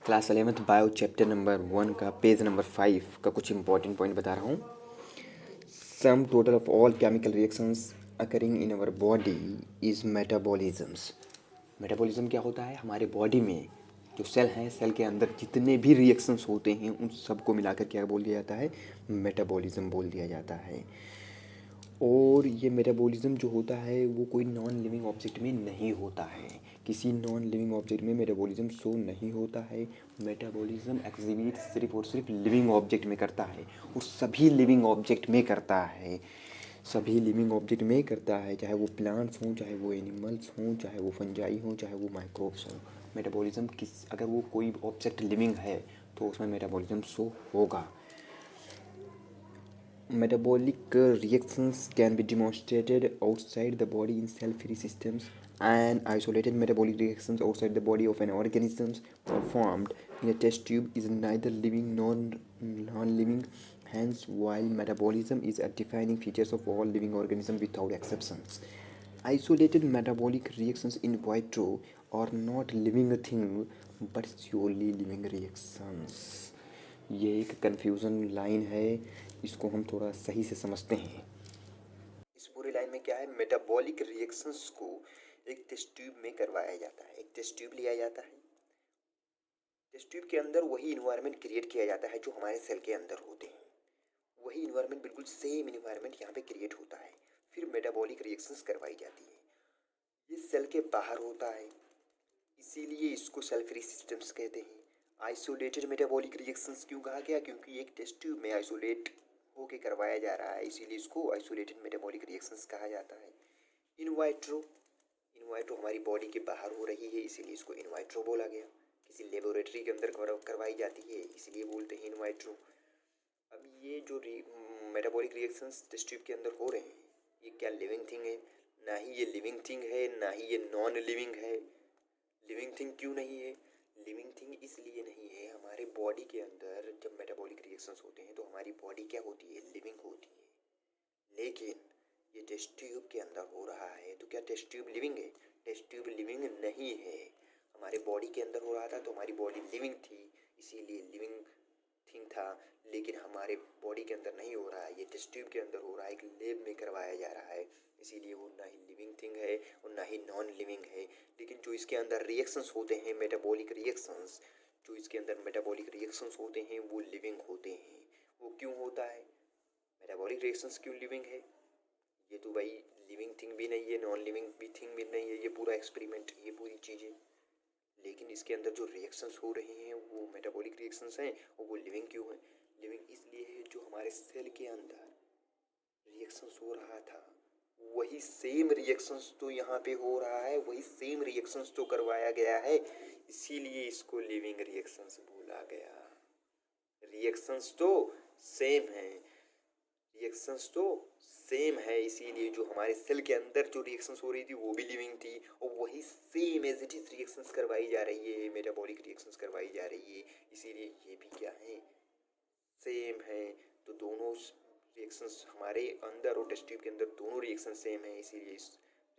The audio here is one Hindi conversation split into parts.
Class 11th bio chapter number 1 का पेज नंबर 5 का कुछ इंपॉर्टेंट पॉइंट बता रहा हूँ। Sum total of all chemical reactions occurring in our body is metabolisms. Metabolism क्या होता है? हमारे बॉडी में जो सेल हैं, सेल के अंदर जितने भी रिएक्शंस होते हैं उन सबको मिलाकर क्या बोल दिया जाता है? मेटाबॉलिज्म बोल दिया जाता है। और ये मेटाबॉलिज्म जो होता है वो कोई नॉन लिविंग ऑब्जेक्ट में नहीं होता है। किसी नॉन लिविंग ऑब्जेक्ट में मेटाबॉलिज्म शो नहीं होता है। मेटाबॉलिज्म एग्जिबिट सिर्फ और सिर्फ लिविंग ऑब्जेक्ट में करता है, और सभी लिविंग ऑब्जेक्ट में करता है। सभी लिविंग ऑब्जेक्ट में करता है, चाहे वो प्लांट्स हों, चाहे वो एनिमल्स हों, चाहे वो फंजाई हों, चाहे वो माइक्रोब्स हों। मेटाबॉलिज्म अगर वो कोई ऑब्जेक्ट लिविंग है तो उसमें मेटाबॉलिज्म शो होगा। Metabolic reactions can be demonstrated outside the body in cell-free systems, and isolated metabolic reactions outside the body of an organism performed in a test tube is neither living nor non-living. Hence, while metabolism is a defining feature of all living organisms without exceptions, isolated metabolic reactions in vitro are not living thing but surely living reactions. ये एक कन्फ्यूज़न लाइन है, इसको हम थोड़ा सही से समझते हैं। इस पूरी लाइन में क्या है? मेटाबॉलिक रिएक्शंस को एक टेस्ट ट्यूब में करवाया जाता है। एक टेस्ट ट्यूब लिया जाता है, टेस्ट ट्यूब के अंदर वही इन्वायरमेंट क्रिएट किया जाता है जो हमारे सेल के अंदर होते हैं। वही इन्वायरमेंट, बिल्कुल सेम इन्वायरमेंट यहाँ पे क्रिएट होता है। फिर मेटाबॉलिक रिएक्शंस करवाई जाती है। ये सेल के बाहर होता है, इसीलिए इसको सेल फ्री सिस्टम्स कहते हैं। आइसोलेटेड मेटाबॉलिक रिएक्शंस क्यों कहा गया? क्योंकि एक टेस्ट ट्यूब में आइसोलेट होके करवाया जा रहा है, इसीलिए इसको आइसोलेटेड मेटाबॉलिक रिएक्शंस कहा जाता है। इन वाइट्रो, इन वाइट्रो हमारी बॉडी के बाहर हो रही है, इसीलिए इसको इन वाइट्रो बोला गया। किसी लेबोरेटरी के अंदर करवाई जाती है, इसलिए बोलते हैं इन वाइट्रो। अब ये जो मेटाबॉलिक रिएक्शंस टेस्ट ट्यूब के अंदर हो रहे हैं, ये क्या लिविंग थिंग है? ना ही ये लिविंग थिंग है, ना ही ये नॉन लिविंग है। लिविंग थिंग क्यों नहीं है? लिविंग थिंग इसलिए नहीं है, हमारे बॉडी के अंदर जब मेटाबॉलिक रिएक्शंस होते हैं तो हमारी बॉडी क्या होती है? लिविंग होती है। लेकिन ये टेस्ट ट्यूब के अंदर हो रहा है, तो क्या टेस्ट ट्यूब लिविंग है? टेस्ट ट्यूब लिविंग नहीं है। हमारे बॉडी के अंदर हो रहा था तो हमारी बॉडी लिविंग थी, इसीलिए लिविंग थिंग था। लेकिन हमारे बॉडी के अंदर नहीं हो रहा है, ये टेस्ट ट्यूब के अंदर हो रहा है, एक लैब में करवाया जा रहा है, इसीलिए वो ना ही लिविंग थिंग है और ना ही नॉन लिविंग है। लेकिन जो इसके अंदर रिएक्शंस होते हैं, मेटाबॉलिक रिएक्शंस, जो इसके अंदर मेटाबॉलिक रिएक्शंस होते हैं वो लिविंग होते हैं। वो क्यों होता है? मेटाबॉलिक रिएक्शंस क्यों लिविंग है? ये तो भाई लिविंग थिंग भी नहीं है, नॉन लिविंग भी थिंग भी नहीं है, ये पूरा एक्सपेरिमेंट, ये पूरी चीज़ें। लेकिन इसके अंदर जो रिएक्शंस हो रहे हैं वो मेटाबॉलिक रिएक्शंस हैं, और वो लिविंग क्यों हैं? लिविंग इसलिए है जो हमारे सेल के अंदर रिएक्शंस हो रहा था वही सेम रिएक्शंस तो यहाँ पे हो रहा है, वही सेम रिएक्शंस तो करवाया गया है, इसीलिए इसको लिविंग रिएक्शंस बोला गया। रिएक्शंस तो सेम है, रिएक्शंस तो सेम है, इसीलिए जो हमारे सेल के अंदर जो रिएक्शंस हो रही थी वो भी लिविंग थी, और वही same as it is reactions करवाई जा रही है, मेटाबॉलिक रिएक्शंस करवाई जा रही है, इसीलिए ये भी क्या है? सेम है। तो दोनों रिएक्शंस हमारे अंदर और टेस्ट ट्यूब के अंदर दोनों रिएक्शन सेम है, इसीलिए इस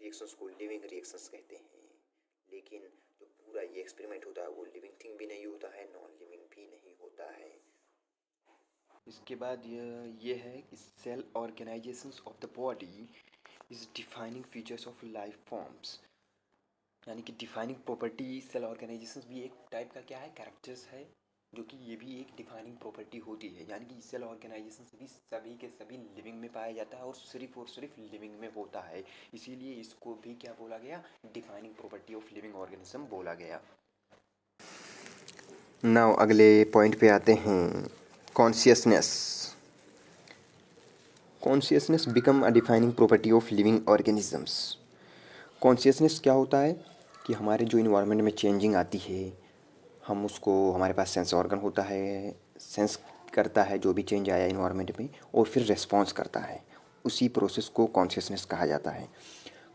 रिएक्शंस को लिविंग रिएक्शंस कहते हैं। लेकिन जो पूरा ये एक्सपेरिमेंट होता है वो लिविंग थिंग भी नहीं होता है, नॉन लिविंग भी नहीं होता है। इसके बाद ये है कि cell organisations of the body is defining features of life forms. यानी कि डिफाइनिंग प्रॉपर्टी, सेल ऑर्गेनाइजेशंस भी एक टाइप का क्या है? कैरेक्टर्स है, जो कि ये भी एक डिफाइनिंग प्रॉपर्टी होती है। यानी कि सेल ऑर्गेनाइजेशंस भी सभी के सभी लिविंग में पाया जाता है और सिर्फ लिविंग में होता है, इसीलिए इसको भी क्या बोला गया? Defining property of living organism बोला गया। नाउ अगले पॉइंट पे आते हैं, consciousness. Consciousness become a defining property of living organisms. Consciousness क्या होता है? कि हमारे जो इन्वायरमेंट में चेंजिंग आती है, हम उसको, हमारे पास सेंस ऑर्गन होता है, सेंस करता है जो भी चेंज आया इन्वायरमेंट में, और फिर रेस्पॉन्स करता है। उसी प्रोसेस को कॉन्शियसनेस कहा जाता है।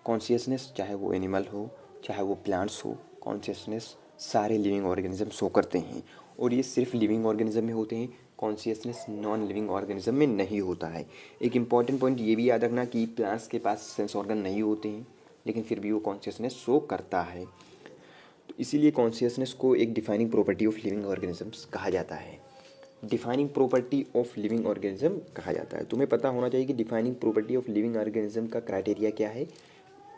कॉन्शियसनेस चाहे वो एनिमल हो, चाहे वो प्लांट्स हो, कॉन्शियसनेस सारे लिविंग ऑर्गेनिज्म शो करते हैं, और ये सिर्फ लिविंग ऑर्गेनिज्म में होते हैं। कॉन्शियसनेस नॉन लिविंग ऑर्गेनिज्म में नहीं होता है। एक इम्पॉर्टेंट पॉइंट ये भी याद रखना कि प्लांट्स के पास सेंस ऑर्गन नहीं होते हैं, लेकिन फिर भी वो कॉन्शियसनेस शो करता है। तो इसीलिए कॉन्शियसनेस को एक defining property of living organisms कहा जाता है। Defining property of living organism कहा जाता है। तुम्हें पता होना चाहिए कि defining property of living organism का क्राइटेरिया क्या है।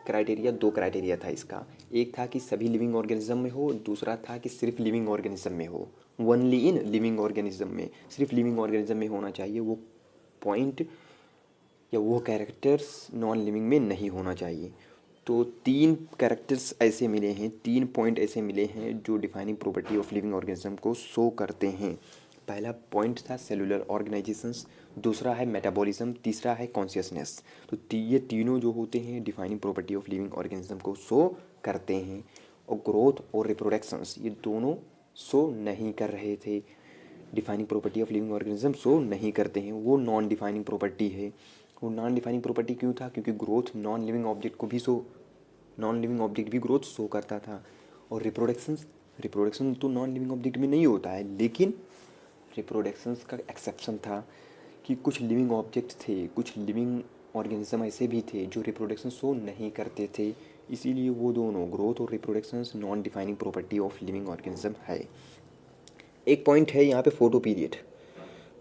क्राइटेरिया, दो क्राइटेरिया था इसका। एक था कि सभी लिविंग ऑर्गेनिज्म में हो, दूसरा था कि सिर्फ लिविंग ऑर्गेनिज्म में हो। ओनली इन लिविंग ऑर्गेनिज्म में, सिर्फ लिविंग ऑर्गेनिज्म में होना चाहिए। वो पॉइंट या वो कैरेक्टर्स नॉन लिविंग में नहीं होना चाहिए। तो तीन कैरेक्टर्स ऐसे मिले हैं, तीन पॉइंट ऐसे मिले हैं जो defining property of living organism को शो करते हैं। पहला पॉइंट था सेलुलर ऑर्गेनाइजेशंस, दूसरा है मेटाबॉलिज्म, तीसरा है कॉन्शियसनेस। तो ये तीनों जो होते हैं defining property of living organism को शो करते हैं। और ग्रोथ और रिप्रोडक्शंस ये दोनों शो नहीं कर रहे थे। Defining property of living organism show नहीं करते हैं, वो नॉन डिफाइनिंग प्रॉपर्टी है। वो नॉन डिफाइनिंग प्रॉपर्टी क्यों था? क्योंकि ग्रोथ नॉन लिविंग ऑब्जेक्ट को भी शो, नॉन लिविंग ऑब्जेक्ट भी ग्रोथ शो करता था। और रिप्रोडक्शन तो नॉन लिविंग ऑब्जेक्ट में नहीं होता है, लेकिन रिप्रोडक्शंस का एक्सेप्शन था कि कुछ लिविंग ऑब्जेक्ट थे, कुछ लिविंग ऑर्गेनिज्म ऐसे भी थे जो रिप्रोडक्शन शो नहीं करते थे। इसीलिए वो दोनों, ग्रोथ और reproductions, non defining property of living organism है। एक पॉइंट है यहाँ पे फोटो पीरियड।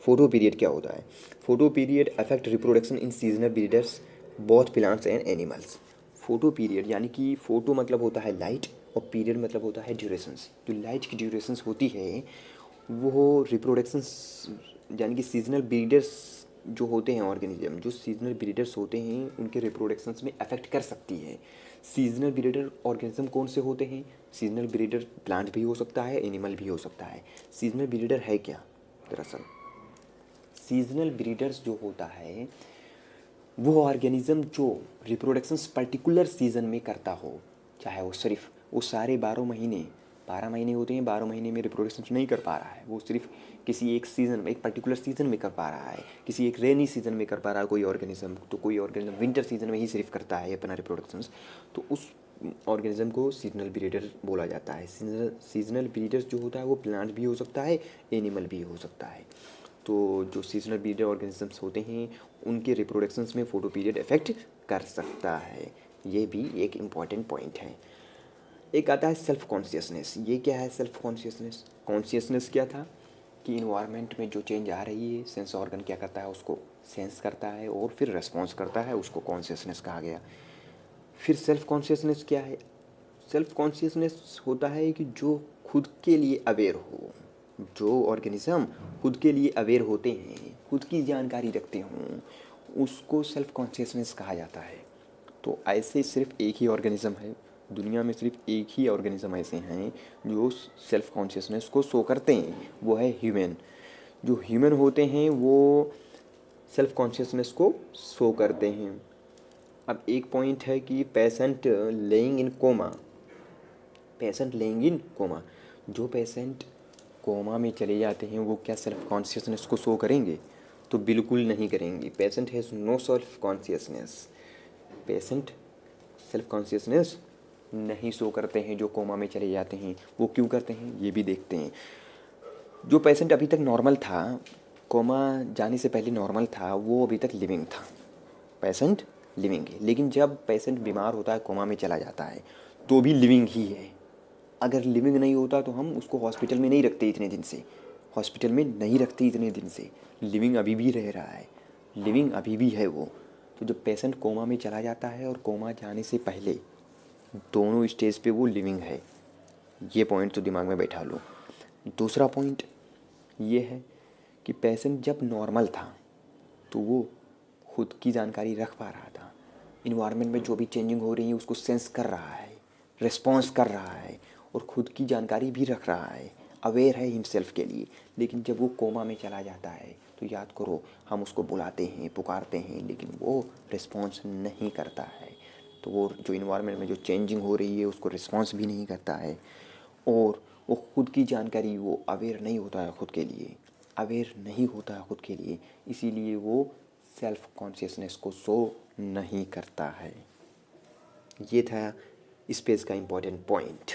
फोटो पीरियड क्या होता है? Photo period affect reproduction in seasonal breeders both plants and animals. Photo period यानी कि फोटो मतलब होता है लाइट और पीरियड मतलब होता है ड्यूरेशंस। जो लाइट की ड्यूरेशंस होती है वो रिप्रोडक्शंस यानी कि सीजनल ब्रीडर्स जो होते हैं ऑर्गेनिज्म, जो सीजनल ब्रीडर्स होते हैं उनके रिप्रोडक्शंस में अफेक्ट कर सकती है। सीजनल ब्रीडर ऑर्गेनिज्म कौन से होते हैं? सीजनल ब्रीडर प्लांट भी हो सकता है, एनिमल भी हो सकता है। सीजनल ब्रीडर है क्या? दरअसल सीजनल ब्रीडर्स जो होता है वो ऑर्गेनिज्म जो रिप्रोडक्शंस पर्टिकुलर सीजन में करता हो, चाहे वो सिर्फ वो सारे 12 महीने होते हैं, 12 महीने में रिप्रोडक्शन नहीं कर पा रहा है, वो सिर्फ किसी एक सीज़न में, एक पर्टिकुलर सीज़न में कर पा रहा है, किसी एक रेनी सीज़न में कर पा रहा है कोई ऑर्गेनिज्म, तो कोई ऑर्गेनिज्म विंटर सीजन में ही सिर्फ करता है अपना रिप्रोडक्शंस, तो उस ऑर्गेनिज्म को सीजनल ब्रीडर बोला जाता है। सीजनल ब्रीडर्स जो होता है वो प्लांट भी हो सकता है, एनिमल भी हो सकता है। तो जो सीजनल ब्रीडर ऑर्गेनिजम्स होते हैं उनके रिप्रोडक्शंस में फोटो पीरियड इफेक्ट कर सकता है। ये भी एक इम्पॉर्टेंट पॉइंट है। एक आता है सेल्फ कॉन्शियसनेस। ये क्या है सेल्फ कॉन्शियसनेस? कॉन्शियसनेस क्या था कि इन्वायरमेंट में जो चेंज आ रही है सेंस ऑर्गन क्या करता है, उसको सेंस करता है और फिर रेस्पॉन्स करता है, उसको कॉन्शियसनेस कहा गया। फिर सेल्फ कॉन्शियसनेस क्या है? सेल्फ कॉन्शियसनेस होता है कि जो खुद के लिए अवेयर हो, जो ऑर्गेनिज्म खुद के लिए अवेयर होते हैं, खुद की जानकारी रखते हों, उसको सेल्फ कॉन्शियसनेस कहा जाता है। तो ऐसे सिर्फ एक ही ऑर्गेनिज्म है दुनिया में, सिर्फ एक ही ऑर्गेनिज्म ऐसे हैं जो सेल्फ कॉन्शियसनेस को शो करते हैं, वो है ह्यूमन। जो ह्यूमन होते हैं वो सेल्फ कॉन्शियसनेस को शो करते हैं। अब एक पॉइंट है कि patient lying in coma, patient lying in coma, जो पेशेंट कोमा में चले जाते हैं वो क्या सेल्फ कॉन्शियसनेस को शो करेंगे? तो बिल्कुल नहीं करेंगे। Patient has no self consciousness. Patient self consciousness नहीं शो करते हैं जो कोमा में चले जाते हैं। वो क्यों करते हैं ये भी देखते हैं। जो पेशेंट अभी तक नॉर्मल था, कोमा जाने से पहले नॉर्मल था, वो अभी तक लिविंग था, पेशेंट लिविंग है। लेकिन जब पेशेंट बीमार होता है, कोमा में चला जाता है, तो भी लिविंग ही है। अगर लिविंग नहीं होता तो हम उसको हॉस्पिटल में नहीं रखते इतने दिन से, हॉस्पिटल में नहीं रखते इतने दिन से। लिविंग अभी भी रह रहा है, लिविंग अभी भी है वो। तो जब पेशेंट कोमा में चला जाता है और कोमा जाने से पहले, दोनों स्टेज पे वो लिविंग है। ये पॉइंट तो दिमाग में बैठा लो। दूसरा पॉइंट ये है कि पेशेंट जब नॉर्मल था तो वो खुद की जानकारी रख पा रहा था, इन्वायरमेंट में जो भी चेंजिंग हो रही है उसको सेंस कर रहा है, रिस्पॉन्स कर रहा है और ख़ुद की जानकारी भी रख रहा है, अवेयर है हिमसेल्फ के लिए। लेकिन जब वो कोमा में चला जाता है तो याद करो, हम उसको बुलाते हैं, पुकारते हैं, लेकिन वो रिस्पॉन्स नहीं करता है। तो वो जो इन्वायरमेंट में जो चेंजिंग हो रही है उसको रिस्पॉन्स भी नहीं करता है और वो खुद की जानकारी, वो अवेयर नहीं होता है खुद के लिए, अवेयर नहीं होता है खुद के लिए। इसीलिए वो सेल्फ कॉन्शियसनेस को शो नहीं करता है। ये था इस पेज का इम्पोर्टेंट पॉइंट।